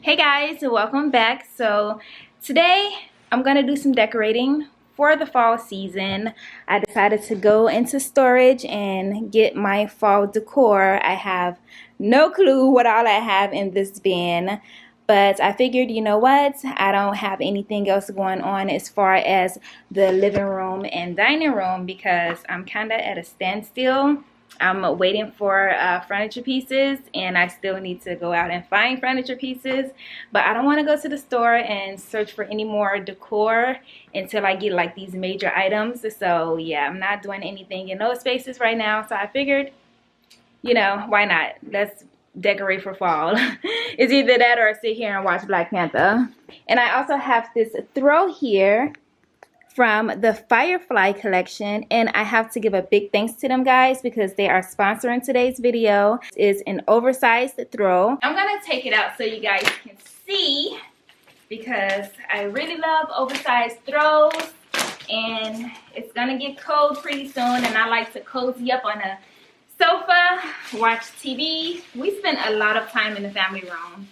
Hey guys, welcome back. So today I'm gonna do some decorating for the fall season. I decided to go into storage and get my fall decor. I have no clue what all I have in this bin, but I figured, you know what, I don't have anything else going on as far as the living room and dining room because I'm kind of at a standstill. I'm waiting for furniture pieces, and I still need to go out and find furniture pieces, but I don't want to go to the store and search for any more decor until I get like these major items. So yeah, I'm not doing anything in those spaces right now, so I figured, you know, why not? Let's decorate for fall. It's either that or sit here and watch Black Panther. And I also have this throw here from the Firefly collection, and I have to give a big thanks to them guys because they are sponsoring today's video. It's an oversized throw. I'm gonna take it out so you guys can see because I really love oversized throws, and it's gonna get cold pretty soon, and I like to cozy up on a sofa, watch TV. We spend a lot of time in the family room,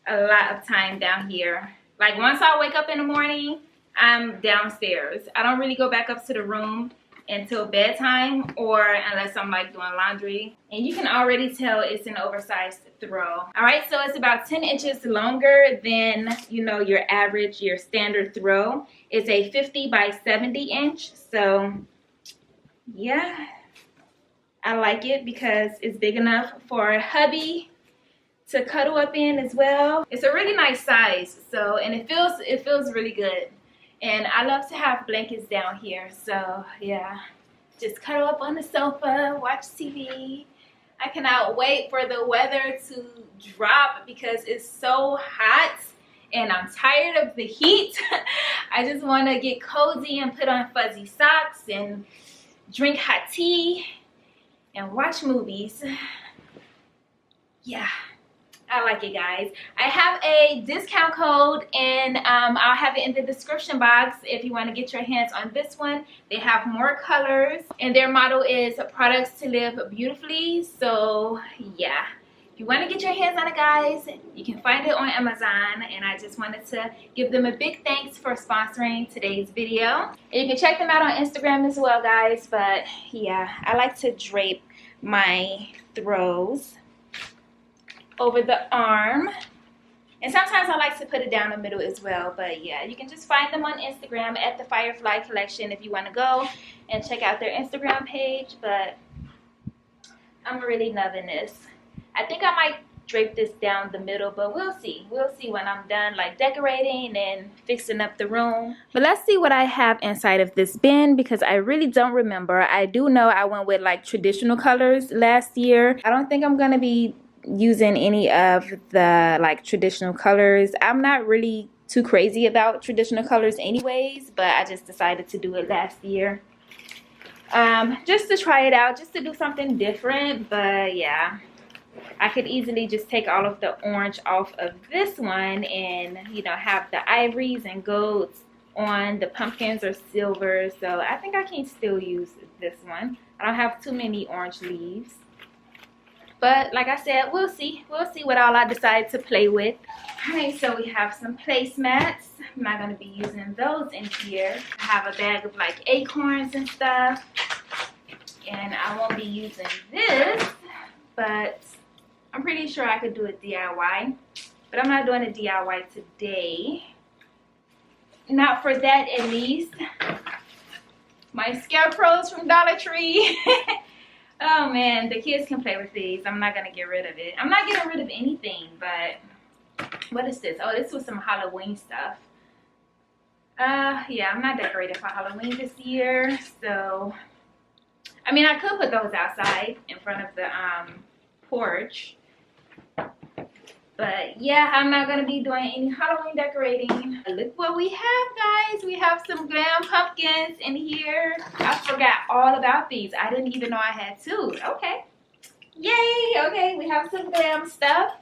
a lot of time down here. Like once I wake up in the morning, I'm downstairs. I don't really go back up to the room until bedtime or unless I'm like doing laundry. And you can already tell it's an oversized throw. All right, so it's about 10 inches longer than, you know, your average, your standard throw. It's a 50 by 70 inch. So yeah, I like it because it's big enough for hubby to cuddle up in as well. It's a really nice size. So, and it feels really good. And I love to have blankets down here, so yeah, just cuddle up on the sofa, watch TV. I cannot wait for the weather to drop because it's so hot and I'm tired of the heat. I just want to get cozy and put on fuzzy socks and drink hot tea and watch movies. Yeah. I like it, guys. I have a discount code, and I'll have it in the description box if you want to get your hands on this one. They have more colors, and their motto is products to live beautifully. So yeah, if you want to get your hands on it, guys, you can find it on Amazon, and I just wanted to give them a big thanks for sponsoring today's video. And you can check them out on Instagram as well, guys. But yeah, I like to drape my throws over the arm, and sometimes I like to put it down the middle as well. But yeah, you can just find them on Instagram at the Firefly collection if you want to go and check out their Instagram page. But I'm really loving this. I think I might drape this down the middle, but we'll see when I'm done like decorating and fixing up the room. But let's see what I have inside of this bin because I really don't remember. I do know I went with like traditional colors last year. I don't think I'm gonna be using any of the like traditional colors. I'm not really too crazy about traditional colors anyways, but I just decided to do it last year just to try it out, just to do something different. But yeah, I could easily just take all of the orange off of this one and, you know, have the ivories and golds on the pumpkins or silver. So I think I can still use this one. I don't have too many orange leaves. But like I said, we'll see what all I decide to play with. Alright, so we have some placemats. I'm not going to be using those in here. I have a bag of like acorns and stuff. And I won't be using this, but I'm pretty sure I could do it DIY. But I'm not doing it DIY today. Not for that at least. My scarecrows from Dollar Tree. Oh man, the kids can play with these. I'm not gonna get rid of it. I'm not getting rid of anything, but what is this? Oh, this was some Halloween stuff. Yeah, I'm not decorating for Halloween this year, so I mean I could put those outside in front of the porch. But yeah, I'm not gonna be doing any Halloween decorating. Look what we have, guys. We have some Glam pumpkins in here. I forgot all about these. I didn't even know I had two. Okay. Yay. Okay, we have some Glam stuff.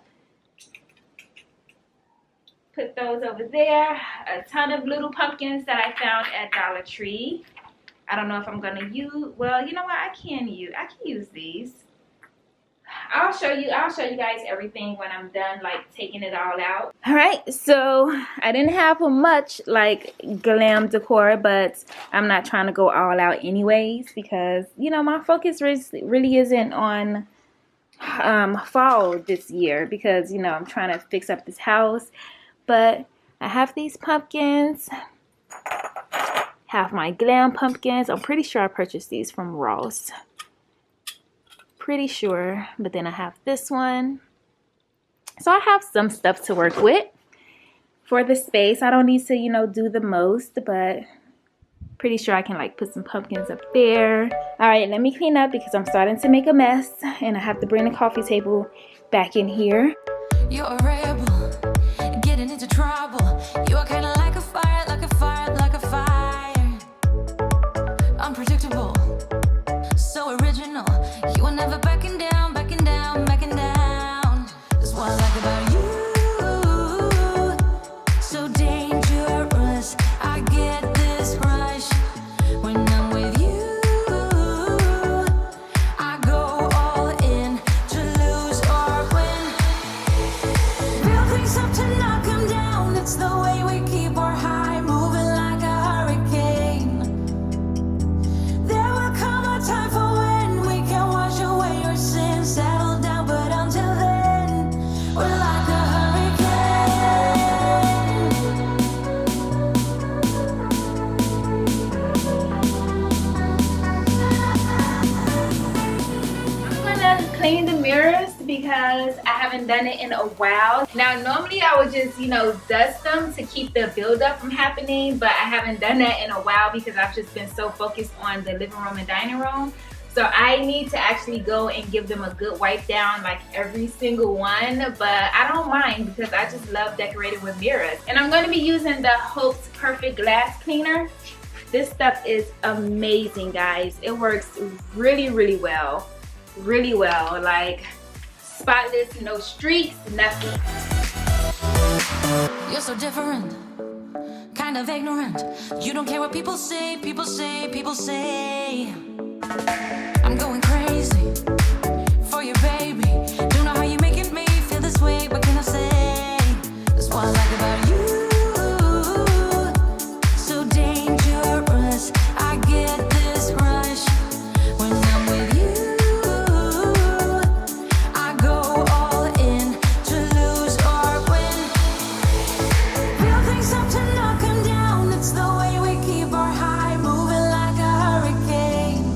Put those over there. A ton of little pumpkins that I found at Dollar Tree. I don't know if I'm gonna use, well, you know what, I can use these. I'll show you guys everything when I'm done, like taking it all out. All right, so I didn't have much like Glam Decor, but I'm not trying to go all out anyways, because you know my focus really isn't on fall this year, because you know I'm trying to fix up this house. But I have these pumpkins, have my Glam pumpkins. I'm pretty sure I purchased these from Ross. Pretty sure. But then I have this one. So I have some stuff to work with for the space. I don't need to, you know, do the most, but pretty sure I can like put some pumpkins up there. All right, let me clean up because I'm starting to make a mess, and I have to bring the coffee table back in here. You're a rebel, getting into trouble. You are kind of like a fire, like a fire, like a fire. Unpredictable, so original. You are never backing down, backing down, backing down. That's what I like about you. So dangerous, I get this rush when I'm with you. I go all in to lose or win. Build things up to knock 'em down. It's the way we keep our high, moving like a hurricane. There will come a time for when we can wash away your sins, settle down, but until then, we're like a I'm gonna clean the mirrors because I haven't done it in a while. Now normally I would just, you know, dust them to keep the buildup from happening, but I haven't done that in a while because I've just been so focused on the living room and dining room. So I need to actually go and give them a good wipe down, like every single one, but I don't mind because I just love decorating with mirrors. And I'm going to be using the Hope's Perfect Glass Cleaner. This stuff is amazing, guys. It works really, really well. Really well. Like spotless, no streaks, nothing. You're so different, kind of ignorant. You don't care what people say, people say, people say. I'm going crazy for you, baby. Don't know how you're making me feel this way. What can I say? That's what I like about you. So dangerous, I get this rush when I'm with you. I go all in to lose or win. Build things up to knock 'em down. It's the way we keep our high, moving like a hurricane.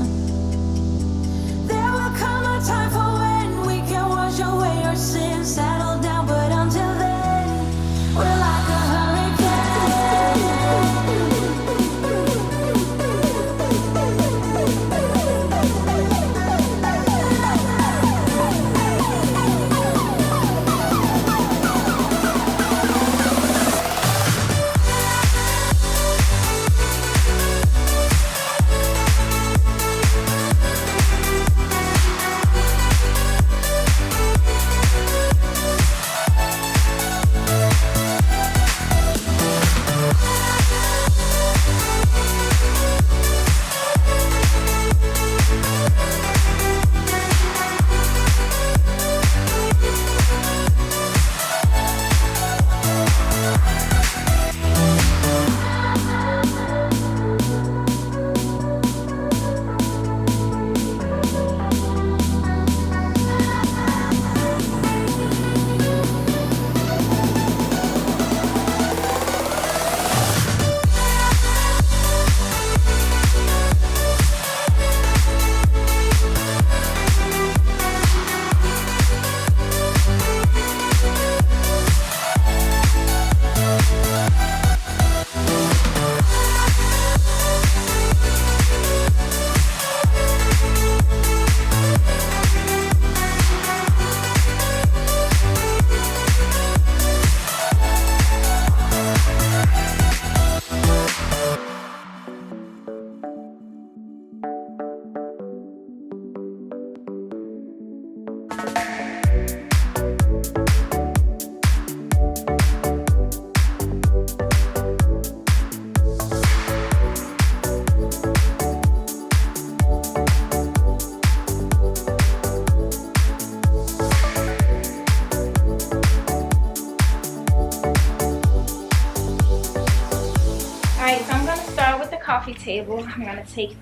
coffee table, I'm gonna take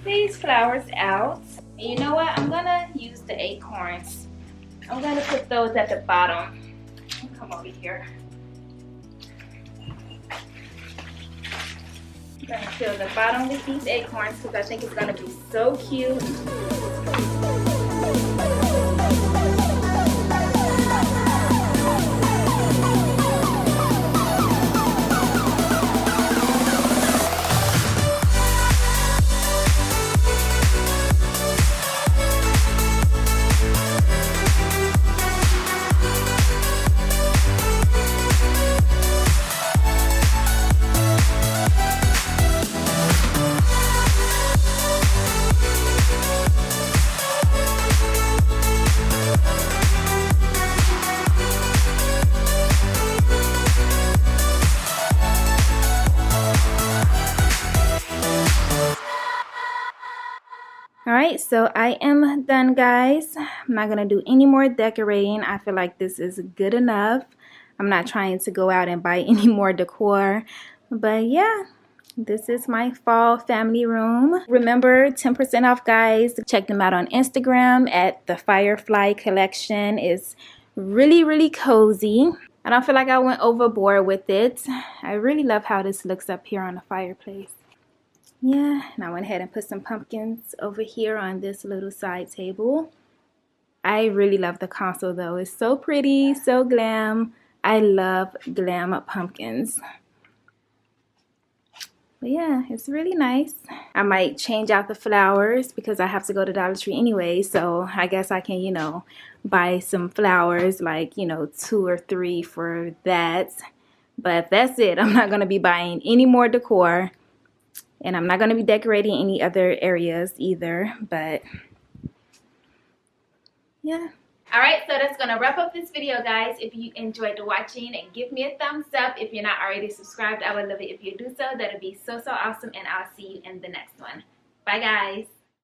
these flowers out. And you know what? I'm gonna use the acorns. I'm gonna put those at the bottom. Come over here. I'm gonna fill the bottom with these acorns because I think it's gonna be so cute. Alright, so I am done, guys. I'm not going to do any more decorating. I feel like this is good enough. I'm not trying to go out and buy any more decor. But yeah, this is my fall family room. Remember, 10% off, guys. Check them out on Instagram at the Firefly Collection. It's really, really cozy. I don't feel like I went overboard with it. I really love how this looks up here on the fireplace. Yeah, and I went ahead and put some pumpkins over here on this little side table. I really love the console though. It's so pretty, so glam. I love glam pumpkins. But yeah, it's really nice. I might change out the flowers because I have to go to Dollar Tree anyway. So I guess I can, you know, buy some flowers, like, you know, 2 or 3 for that. But that's it. I'm not going to be buying any more decor. And I'm not going to be decorating any other areas either, but yeah. Alright, so that's going to wrap up this video, guys. If you enjoyed watching, and give me a thumbs up. If you're not already subscribed, I would love it if you do so. That would be so, so awesome, and I'll see you in the next one. Bye, guys.